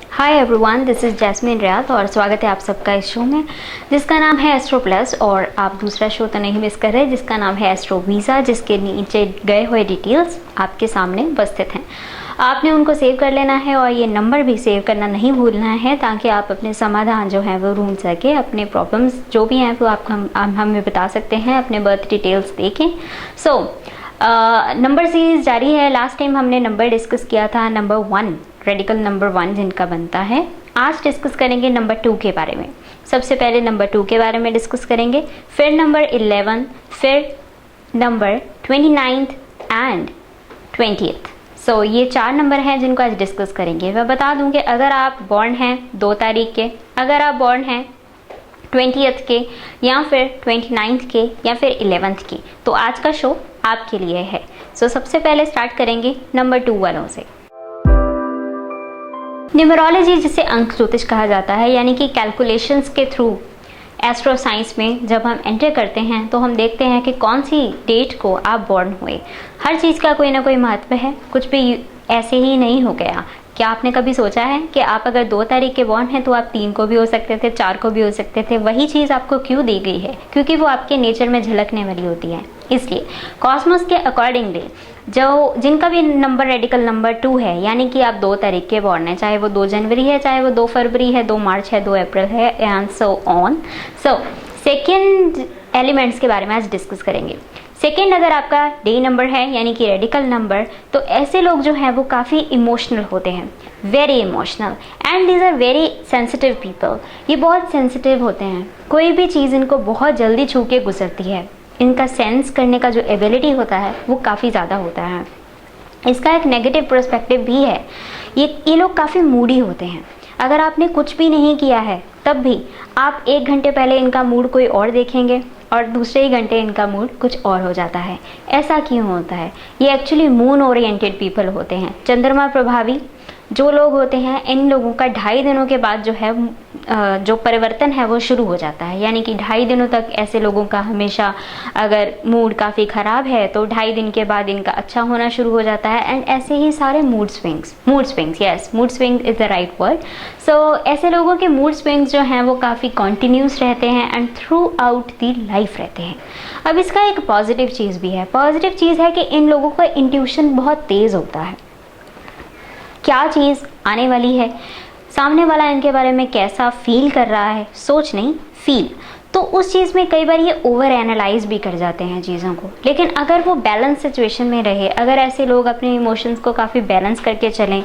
Hi everyone, this is Jasmine Riyad और स्वागत है आप सबका इस शो में जिसका नाम है एस्ट्रो प्लस। और आप दूसरा शो तो नहीं मिस कर रहे जिसका नाम है एस्ट्रो वीज़ा, जिसके नीचे गए हुए डिटेल्स आपके सामने उपस्थित हैं। आपने उनको सेव कर लेना है और ये नंबर भी सेव करना नहीं भूलना है ताकि आप अपने समाधान जो है वो ढूंढ सके। अपने प्रॉब्लम्स जो भी हैं वो आपको हमें बता सकते हैं, अपने बर्थ डिटेल्स देखें। नंबर सीरीज जारी है। लास्ट टाइम हमने नंबर डिस्कस किया था नंबर 1, रेडिकल नंबर 1 जिनका बनता है। आज डिस्कस करेंगे नंबर 2 के बारे में। सबसे पहले नंबर 2 के बारे में डिस्कस करेंगे, फिर नंबर 11, फिर नंबर 29 एंड 20th। ये 4 नंबर हैं जिनको आज डिस्कस करेंगे। मैं बता दूं कि अगर आप बॉर्न हैं 2 तारीख के, अगर आप बॉर्न हैं 20th के या फिर 29th के या फिर 11th के, तो आज का शो आपके लिए है। सबसे पहले स्टार्ट करेंगे नंबर 2 वालों से। न्यूमरोलॉजी जिसे अंक ज्योतिष कहा जाता है, यानी कि कैलकुलेशंस के थ्रू एस्ट्रो साइंस में जब हम एंटर करते हैं तो हम देखते हैं कि कौन सी डेट को आप बॉर्न हुए। हर चीज़ का कोई ना कोई महत्व है, कुछ भी ऐसे ही नहीं हो गया। क्या आपने कभी सोचा है कि आप अगर 2 तारीख के बॉर्न हैं तो आप 3 को भी हो सकते थे, 4 को भी हो सकते थे। वही चीज़ आपको क्यों दी गई है? क्योंकि वो आपके नेचर में झलकने वाली होती है। इसलिए कॉस्मोस के अकॉर्डिंगली जिनका भी नंबर रेडिकल नंबर 2 है, यानी कि आप 2 तारीख के बॉर्न है, चाहे वो 2 जनवरी है, चाहे वो 2 फरवरी है, 2 मार्च है, 2 अप्रैल है and so on. Second elements के बारे में आज डिस्कस करेंगे। सेकेंड अगर आपका डे नंबर है यानी कि रेडिकल नंबर, तो ऐसे लोग जो हैं वो काफ़ी इमोशनल होते हैं, very emotional and these are very sensitive people. ये बहुत सेंसिटिव होते हैं, कोई भी चीज़ इनको बहुत जल्दी छू के गुजरती है। इनका सेंस करने का जो एबिलिटी होता है वो काफ़ी ज़्यादा होता है। इसका एक नेगेटिव पर्सपेक्टिव भी है, ये लोग काफ़ी मूडी होते हैं। अगर आपने कुछ भी नहीं किया है तब भी आप 1 घंटे पहले इनका मूड कोई और देखेंगे और दूसरे ही घंटे इनका मूड कुछ और हो जाता है। ऐसा क्यों होता है? ये एक्चुअली मून ओरिएंटेड पीपल होते हैं, चंद्रमा प्रभावी जो लोग होते हैं। इन लोगों का 2.5 दिनों के बाद जो है जो परिवर्तन है वो शुरू हो जाता है, यानी कि 2.5 दिनों तक ऐसे लोगों का हमेशा अगर मूड काफ़ी ख़राब है तो 2.5 दिन के बाद इनका अच्छा होना शुरू हो जाता है। एंड ऐसे ही सारे mood swings, yes, mood swing is the right word. ऐसे लोगों के मूड स्विंग्स जो हैं वो काफ़ी कॉन्टीन्यूस रहते हैं and through out the life रहते हैं। अब इसका एक पॉजिटिव चीज़ भी है। पॉजिटिव चीज़ है कि इन लोगों का इंट्यूशन बहुत तेज़ होता है। क्या चीज़ आने वाली है, सामने वाला इनके बारे में कैसा फील कर रहा है, सोच नहीं फील, तो उस चीज़ में कई बार ये ओवर एनालाइज भी कर जाते हैं चीज़ों को। लेकिन अगर वो बैलेंस सिचुएशन में रहे, अगर ऐसे लोग अपने इमोशंस को काफ़ी बैलेंस करके चलें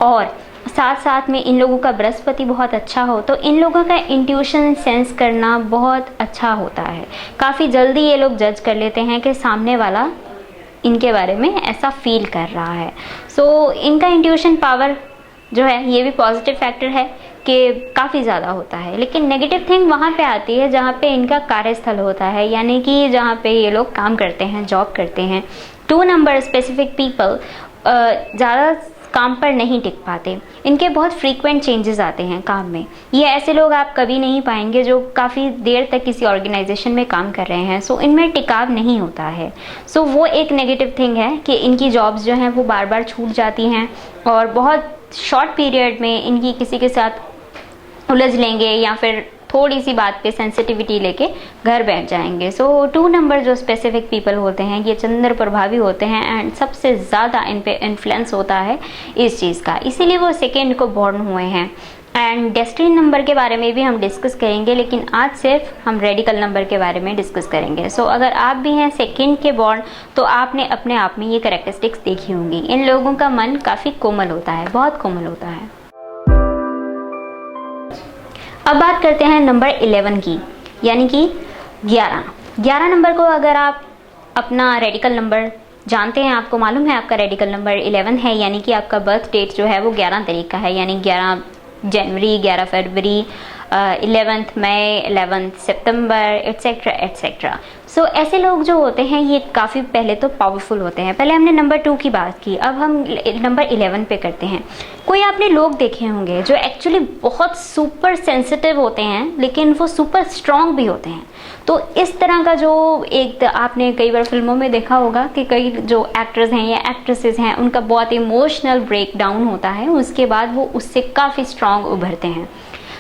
और साथ साथ में इन लोगों का बृहस्पति बहुत अच्छा हो, तो इन लोगों का इंट्यूशन सेंस करना बहुत अच्छा होता है। काफ़ी जल्दी ये लोग जज कर लेते हैं कि सामने वाला इनके बारे में ऐसा फील कर रहा है। इनका इंट्यूशन पावर जो है ये भी पॉजिटिव फैक्टर है कि काफ़ी ज़्यादा होता है। लेकिन नेगेटिव थिंग वहाँ पे आती है जहाँ पे इनका कार्यस्थल होता है, यानी कि जहाँ पे ये लोग काम करते हैं, जॉब करते हैं। 2 नंबर स्पेसिफिक पीपल ज़्यादा काम पर नहीं टिक पाते, इनके बहुत फ्रीक्वेंट चेंजेस आते हैं काम में। ये ऐसे लोग आप कभी नहीं पाएंगे जो काफ़ी देर तक किसी ऑर्गेनाइजेशन में काम कर रहे हैं। इनमें टिकाव नहीं होता है। वो एक नेगेटिव थिंग है कि इनकी जॉब्स जो हैं वो बार बार छूट जाती हैं और बहुत शॉर्ट पीरियड में इनकी किसी के साथ उलझ लेंगे या फिर थोड़ी सी बात पे सेंसिटिविटी लेके घर बैठ जाएंगे। 2 नंबर जो स्पेसिफिक पीपल होते हैं ये चंद्र प्रभावी होते हैं एंड सबसे ज़्यादा इन पे इन्फ्लुएंस होता है इस चीज़ का, इसीलिए वो सेकेंड को बॉर्न हुए हैं। एंड डेस्टिनी नंबर के बारे में भी हम डिस्कस करेंगे, लेकिन आज सिर्फ हम रेडिकल नंबर के बारे में डिस्कस करेंगे। अगर आप भी हैं सेकेंड के बॉर्न तो आपने अपने आप में ये कैरेक्टरिस्टिक्स देखी होंगी। इन लोगों का मन काफ़ी कोमल होता है, बहुत कोमल होता है। अब बात करते हैं नंबर 11 की, यानी कि 11 नंबर को अगर आप अपना रेडिकल नंबर जानते हैं, आपको मालूम है आपका रेडिकल नंबर 11 है, यानी कि आपका बर्थ डेट जो है वो 11 तारीख का है, यानी 11 जनवरी, 11 फरवरी, 11 मई, 11 सितंबर, एट्सेट्रा एट्सेट्रा। सो ऐसे लोग जो होते हैं ये काफ़ी पहले तो पावरफुल होते हैं। पहले हमने नंबर 2 की बात की, अब हम नंबर 11 पे करते हैं। कोई आपने लोग देखे होंगे जो एक्चुअली बहुत सुपर सेंसिटिव होते हैं लेकिन वो सुपर स्ट्रांग भी होते हैं। तो इस तरह का जो एक आपने कई बार फिल्मों में देखा होगा कि कई जो एक्टर्स हैं या एक्ट्रेसेस हैं उनका बहुत इमोशनल ब्रेकडाउन होता है, उसके बाद वो उससे काफ़ी स्ट्रांग उभरते हैं।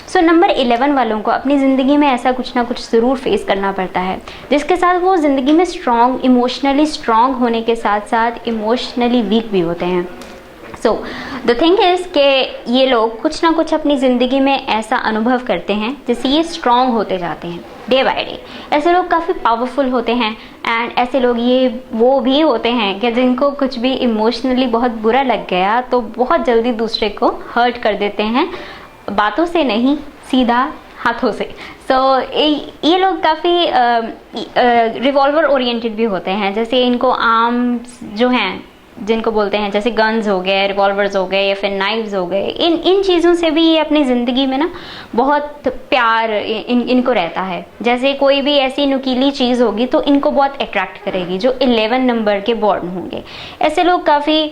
सो नंबर 11 वालों को अपनी ज़िंदगी में ऐसा कुछ ना कुछ ज़रूर फेस करना पड़ता है जिसके साथ वो ज़िंदगी में स्ट्रांग, इमोशनली स्ट्रांग होने के साथ साथ इमोशनली वीक भी होते हैं। सो द थिंग इज़ कि ये लोग कुछ ना कुछ अपनी ज़िंदगी में ऐसा अनुभव करते हैं जिससे ये स्ट्रांग होते जाते हैं डे बाय डे। ऐसे लोग काफ़ी पावरफुल होते हैं एंड ऐसे लोग ये वो भी होते हैं कि जिनको कुछ भी इमोशनली बहुत बुरा लग गया तो बहुत जल्दी दूसरे को हर्ट कर देते हैं, बातों से नहीं, सीधा हाथों से। ये लोग काफ़ी रिवॉल्वर ओरिएंटेड भी होते हैं। जैसे इनको आर्म्स जो हैं जिनको बोलते हैं, जैसे गन्स हो गए, रिवॉल्वर्स हो गए या फिर नाइव्स हो गए, इन चीज़ों से भी ये अपनी ज़िंदगी में ना बहुत प्यार इनको रहता है। जैसे कोई भी ऐसी नुकीली चीज़ होगी तो इनको बहुत अट्रैक्ट करेगी जो 11 नंबर के बॉर्न होंगे। ऐसे लोग काफ़ी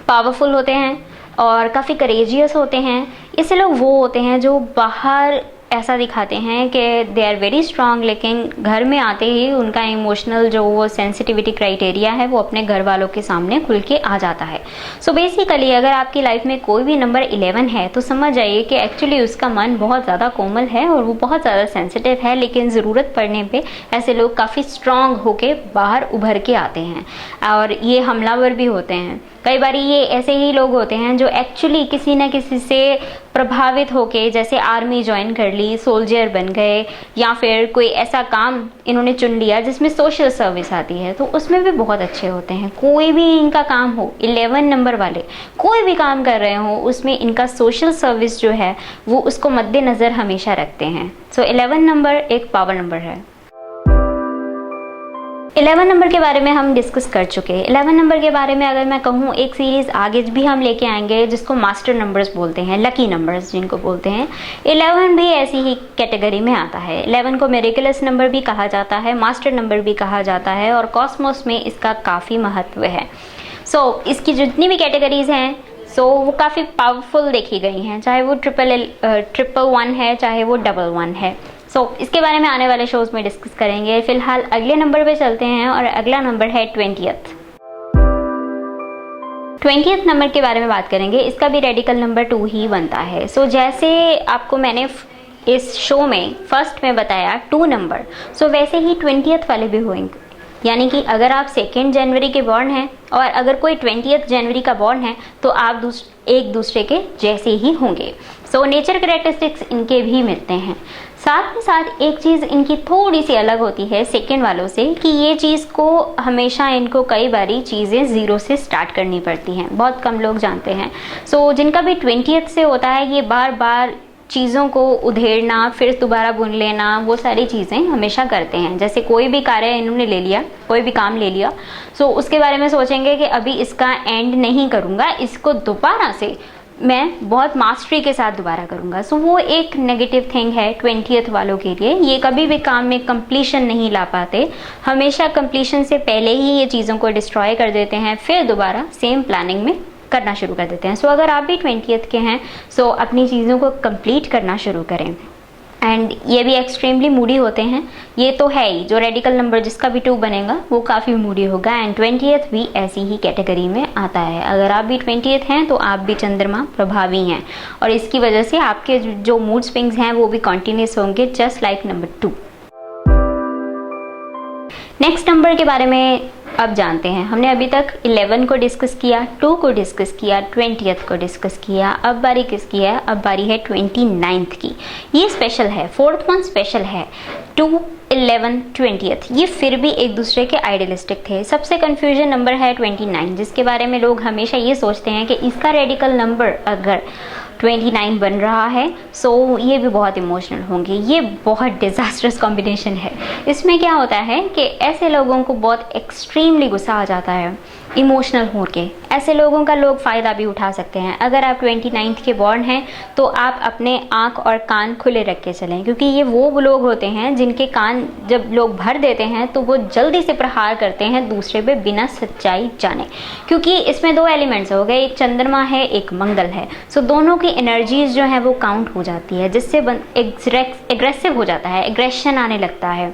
पावरफुल होते हैं और काफ़ी करेजियस होते हैं। इससे लोग वो होते हैं जो बाहर ऐसा दिखाते हैं कि दे आर वेरी स्ट्रांग, लेकिन घर में आते ही उनका इमोशनल जो वो सेंसिटिविटी क्राइटेरिया है वो अपने घर वालों के सामने खुल के आ जाता है। सो बेसिकली अगर आपकी लाइफ में कोई भी नंबर 11 है तो समझ जाइए कि एक्चुअली उसका मन बहुत ज़्यादा कोमल है और वो बहुत ज़्यादा सेंसिटिव है, लेकिन ज़रूरत पड़ने पे ऐसे लोग काफ़ी स्ट्रांग होके बाहर उभर के आते हैं और ये हमलावर भी होते हैं। कई बार ये ऐसे ही लोग होते हैं जो एक्चुअली किसी न किसी से प्रभावित होके, जैसे आर्मी ज्वाइन कर ली, सोल्जर बन गए, या फिर कोई ऐसा काम इन्होंने चुन लिया जिसमें सोशल सर्विस आती है, तो उसमें भी बहुत अच्छे होते हैं। कोई भी इनका काम हो, 11 नंबर वाले कोई भी काम कर रहे हो उसमें इनका सोशल सर्विस जो है वो उसको मद्देनज़र हमेशा रखते हैं। सो 11 नंबर एक पावर नंबर है। 11 नंबर के बारे में हम डिस्कस कर चुके हैं। 11 नंबर के बारे में अगर मैं कहूँ, एक सीरीज़ आगे भी हम लेके आएंगे जिसको मास्टर नंबर्स बोलते हैं, लकी नंबर्स जिनको बोलते हैं। 11 भी ऐसी ही कैटेगरी में आता है। 11 को मेरिकुलस नंबर भी कहा जाता है, मास्टर नंबर भी कहा जाता है और कॉस्मोस में इसका काफ़ी महत्व है। इसकी जितनी भी कैटेगरीज हैं वो काफ़ी पावरफुल देखी गई हैं, चाहे वो ट्रिपल 1 है, चाहे वो डबल 1 है। इसके बारे में आने वाले शोज में डिस्कस करेंगे। फिलहाल अगले नंबर पे चलते हैं और अगला नंबर है 20th नंबर के बारे में बात करेंगे। इसका भी रेडिकल नंबर 2 ही बनता है। जैसे आपको मैंने इस शो में फर्स्ट में बताया 2 नंबर, वैसे ही 20th वाले भी होंगे। यानी कि अगर आप 2 जनवरी के बॉर्न हैं और अगर कोई 20th जनवरी का बॉर्न है तो आप एक दूसरे के जैसे ही होंगे। नेचर कैरेक्टरिस्टिक्स इनके भी मिलते हैं। साथ ही साथ एक चीज़ इनकी थोड़ी सी अलग होती है सेकेंड वालों से, कि ये चीज़ को हमेशा इनको कई बारी चीज़ें ज़ीरो से स्टार्ट करनी पड़ती हैं। बहुत कम लोग जानते हैं। जिनका भी 20th से होता है, ये बार बार चीज़ों को उधेड़ना, फिर दोबारा बुन लेना, वो सारी चीज़ें हमेशा करते हैं। जैसे कोई भी कार्य इन्होंने ले लिया, कोई भी काम ले लिया, उसके बारे में सोचेंगे कि अभी इसका एंड नहीं करूँगा, इसको दोबारा से मैं बहुत मास्टरी के साथ दोबारा करूँगा। वो एक नेगेटिव थिंग है 20th वालों के लिए। ये कभी भी काम में कंप्लीशन नहीं ला पाते, हमेशा कंप्लीशन से पहले ही ये चीज़ों को डिस्ट्रॉय कर देते हैं, फिर दोबारा सेम प्लानिंग में करना शुरू कर देते हैं। अगर आप भी 20th के हैं अपनी चीज़ों को कंप्लीट करना शुरू करें। एंड ये भी एक्सट्रीमली मूडी होते हैं, ये तो है ही। जो रेडिकल नंबर जिसका भी 2 बनेगा वो काफ़ी मूडी होगा। एंड 20th भी ऐसी ही कैटेगरी में आता है। अगर आप भी 20th हैं तो आप भी चंद्रमा प्रभावी हैं और इसकी वजह से आपके जो मूड स्विंग्स हैं वो भी कॉन्टिन्यूस होंगे, just like number 2। Next number के बारे में अब जानते हैं। हमने अभी तक 11 को डिस्कस किया, 2 को डिस्कस किया, 20th को डिस्कस किया। अब बारी किसकी है? अब बारी है 29th की। ये स्पेशल है, 4th मंथ स्पेशल है। 2, 11, 20th ये फिर भी एक दूसरे के आइडियलिस्टिक थे। सबसे कंफ्यूजन नंबर है 29, जिसके बारे में लोग हमेशा ये सोचते हैं कि इसका रेडिकल नंबर अगर 29 बन रहा है ये भी बहुत इमोशनल होंगे। ये बहुत डिज़ास्टरस कॉम्बिनेशन है। इसमें क्या होता है कि ऐसे लोगों को बहुत एक्सट्रीमली गुस्सा आ जाता है इमोशनल हो के। ऐसे लोगों का लोग फ़ायदा भी उठा सकते हैं। अगर आप 29th के बॉर्न हैं तो आप अपने आँख और कान खुले रख के चलें, क्योंकि ये वो लोग होते हैं जिनके कान जब लोग भर देते हैं तो वो जल्दी से प्रहार करते हैं दूसरे पे बिना सच्चाई जाने, क्योंकि इसमें दो एलिमेंट्स हो गए, एक चंद्रमा है एक मंगल है। सो दोनों की एनर्जीज जो है वो काउंट हो जाती है, जिससे एग्रेसिव हो जाता है, एग्रेशन आने लगता है,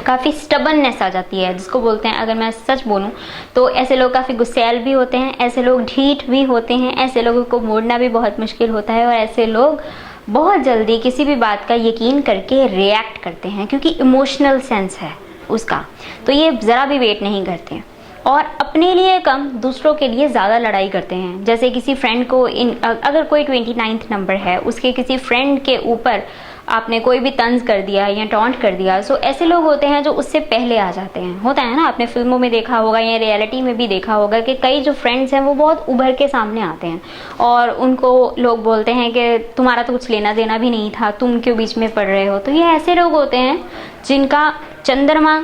काफ़ी स्टबननेस आ जाती है जिसको बोलते हैं। अगर मैं सच बोलूं तो ऐसे लोग काफ़ी गुस्सैल भी होते हैं, ऐसे लोग ढीठ भी होते हैं, ऐसे लोगों को मोड़ना भी बहुत मुश्किल होता है, और ऐसे लोग बहुत जल्दी किसी भी बात का यकीन करके रिएक्ट करते हैं, क्योंकि इमोशनल सेंस है उसका, तो ये ज़रा भी वेट नहीं करते हैं और अपने लिए कम दूसरों के लिए ज़्यादा लड़ाई करते हैं। जैसे किसी फ्रेंड को अगर कोई 29 नंबर है, उसके किसी फ्रेंड के ऊपर आपने कोई भी तंज कर दिया या टॉन्ट कर दिया, सो ऐसे लोग होते हैं जो उससे पहले आ जाते हैं। होता है ना, आपने फिल्मों में देखा होगा या रियलिटी में भी देखा होगा कि कई जो फ्रेंड्स हैं वो बहुत उभर के सामने आते हैं और उनको लोग बोलते हैं कि तुम्हारा तो कुछ लेना देना भी नहीं था, तुम क्यों बीच में पड़ रहे हो। तो ये ऐसे लोग होते हैं जिनका चंद्रमा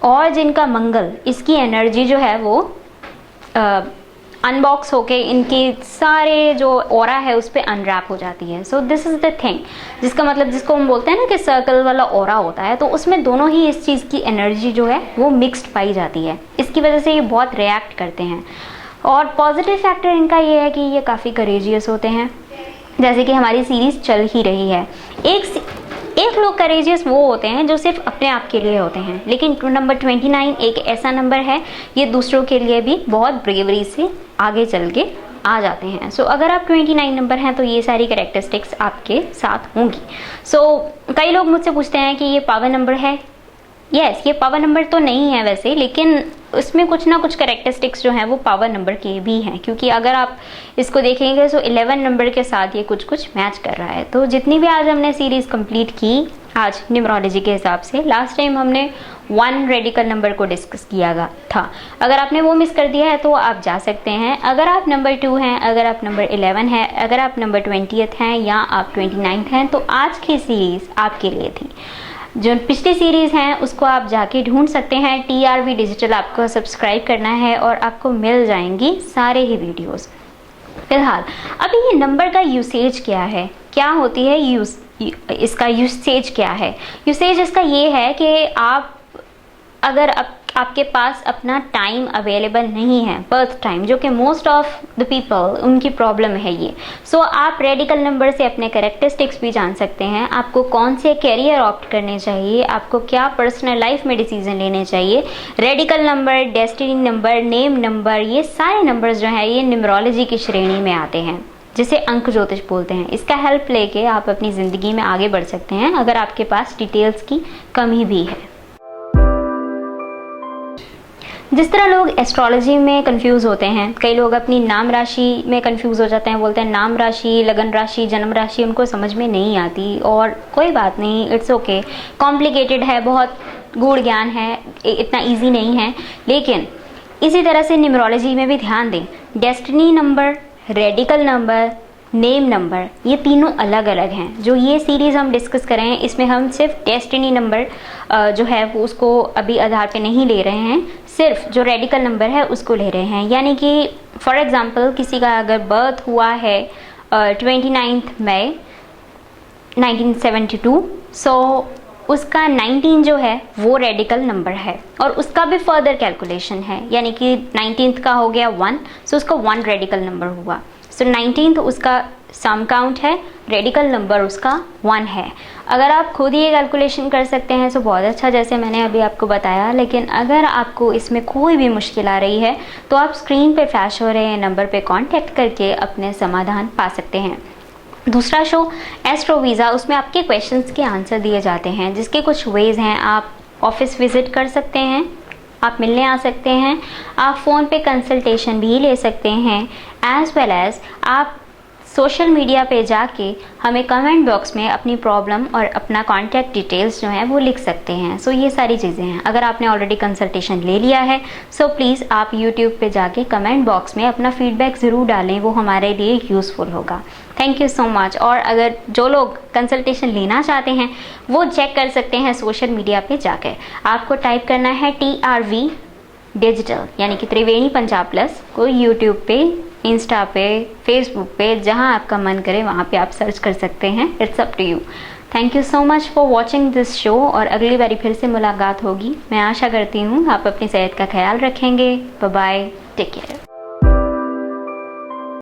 और जिनका मंगल, इसकी एनर्जी जो है वो अनबॉक्स होके इनकी सारे जो ऑरा है उस पर अनरैप हो जाती है। So this is the thing, जिसका मतलब जिसको हम बोलते हैं ना कि सर्कल वाला ऑरा होता है, तो उसमें दोनों ही इस चीज़ की एनर्जी जो है वो मिक्स्ड पाई जाती है। इसकी वजह से ये बहुत रिएक्ट करते हैं। और पॉजिटिव फैक्टर इनका ये है कि ये काफ़ी करेजियस होते हैं, जैसे कि हमारी सीरीज़ चल ही रही है। एक लोग करेजियस वो होते हैं जो सिर्फ अपने आप के लिए होते हैं, लेकिन नंबर 29 एक ऐसा नंबर है, ये दूसरों के लिए भी बहुत ब्रेवरी से आगे चल के आ जाते हैं। सो अगर आप 29 नंबर हैं तो ये सारी कैरेक्टरिस्टिक्स आपके साथ होंगी। सो कई लोग मुझसे पूछते हैं कि ये पावर नंबर है। यस, ये पावर नंबर तो नहीं है वैसे, लेकिन उसमें कुछ ना कुछ कैरेक्टरिस्टिक्स जो हैं वो पावर नंबर के भी हैं, क्योंकि अगर आप इसको देखेंगे तो 11 नंबर के साथ ये कुछ मैच कर रहा है। तो जितनी भी आज हमने सीरीज़ कंप्लीट की आज न्यूमरोलॉजी के हिसाब से, लास्ट टाइम हमने 1 रेडिकल नंबर को डिस्कस किया था। अगर आपने वो मिस कर दिया है तो आप जा सकते हैं। अगर आप नंबर 2 हैं, अगर आप नंबर 11 हैं, अगर आप नंबर 20th हैं या आप 29th हैं, तो आज की सीरीज़ आपके लिए थी। जो पिछली सीरीज़ हैं उसको आप जाके ढूंढ सकते हैं। TRV डिजिटल आपको सब्सक्राइब करना है और आपको मिल जाएंगी सारे ही वीडियोस। फिलहाल अभी ये नंबर का यूसेज क्या है, क्या होती है इसका यूसेज क्या है? यूसेज इसका ये है कि आप अगर आपके पास अपना टाइम अवेलेबल नहीं है, बर्थ टाइम, जो कि मोस्ट ऑफ द पीपल उनकी प्रॉब्लम है ये। सो आप रेडिकल नंबर से अपने कैरेक्टरिस्टिक्स भी जान सकते हैं, आपको कौन से कैरियर ऑप्ट करने चाहिए, आपको क्या पर्सनल लाइफ में डिसीजन लेने चाहिए। Radical number, destiny number, name number, ये सारे नंबर्स जो हैं ये न्यूमरोलॉजी की श्रेणी में आते हैं, जिसे अंक ज्योतिष बोलते हैं। इसका हेल्प लेके आप अपनी ज़िंदगी में आगे बढ़ सकते हैं अगर आपके पास डिटेल्स की कमी भी है। जिस तरह लोग एस्ट्रोलॉजी में कंफ्यूज होते हैं, कई लोग अपनी नाम राशि में कंफ्यूज हो जाते हैं, बोलते हैं नाम राशि, लगन राशि, जन्म राशि उनको समझ में नहीं आती, और कोई बात नहीं, इट्स ओके। कॉम्प्लिकेटेड है, बहुत गूढ़ ज्ञान है, इतना इजी नहीं है। लेकिन इसी तरह से न्यूमरोलॉजी में भी ध्यान दें, destiny number, radical number, name number, ये तीनों अलग अलग हैं। जो ये सीरीज़ हम डिस्कस कर रहे हैं इसमें हम सिर्फ डेस्टिनी नंबर जो है वो उसको अभी आधार पे नहीं ले रहे हैं, सिर्फ जो रेडिकल नंबर है उसको ले रहे हैं। यानी कि फॉर एग्जांपल किसी का अगर बर्थ हुआ है 29 मई 1972, सो उसका 19 जो है वो रेडिकल नंबर है और उसका भी फर्दर कैलकुलेशन है, यानी कि 19th का हो गया 1, सो उसका 1 रेडिकल नंबर हुआ। सो 19th उसका सम काउंट है, रेडिकल नंबर उसका 1 है। अगर आप खुद ये कैलकुलेशन कर सकते हैं तो बहुत अच्छा, जैसे मैंने अभी आपको बताया। लेकिन अगर आपको इसमें कोई भी मुश्किल आ रही है तो आप स्क्रीन पे फ्लैश हो रहे नंबर पे कांटेक्ट करके अपने समाधान पा सकते हैं। दूसरा शो एस्ट्रो वीज़ा, उसमें आपके क्वेश्चंस के आंसर दिए जाते हैं, जिसके कुछ वेज़ हैं। आप ऑफिस विज़िट कर सकते हैं, आप मिलने आ सकते हैं, आप फ़ोन पे कंसल्टेशन भी ले सकते हैं, एज़ वेल एज़ आप सोशल मीडिया पे जाके हमें कमेंट बॉक्स में अपनी प्रॉब्लम और अपना कॉन्टैक्ट डिटेल्स जो हैं वो लिख सकते हैं। सो ये सारी चीज़ें हैं। अगर आपने ऑलरेडी कंसल्टेशन ले लिया है सो प्लीज़ आप यूट्यूब पे जाके कमेंट बॉक्स में अपना फीडबैक ज़रूर डालें, वो हमारे लिए यूज़फुल होगा। Thank you so much. और अगर जो लोग कंसल्टेशन लेना चाहते हैं वो चेक कर सकते हैं सोशल मीडिया पे जाकर। आपको टाइप करना है TRV डिजिटल, यानी कि त्रिवेणी पंजाब प्लस को यूट्यूब पे, इंस्टा पे, फेसबुक पे, जहाँ आपका मन करे वहाँ पे आप सर्च कर सकते हैं। It's up to you. Thank you so much for watching this show, और अगली बारी फिर से मुलाकात होगी। मैं आशा करती हूँ आप अपनी सेहत का ख्याल रखेंगे। Bye bye, take care.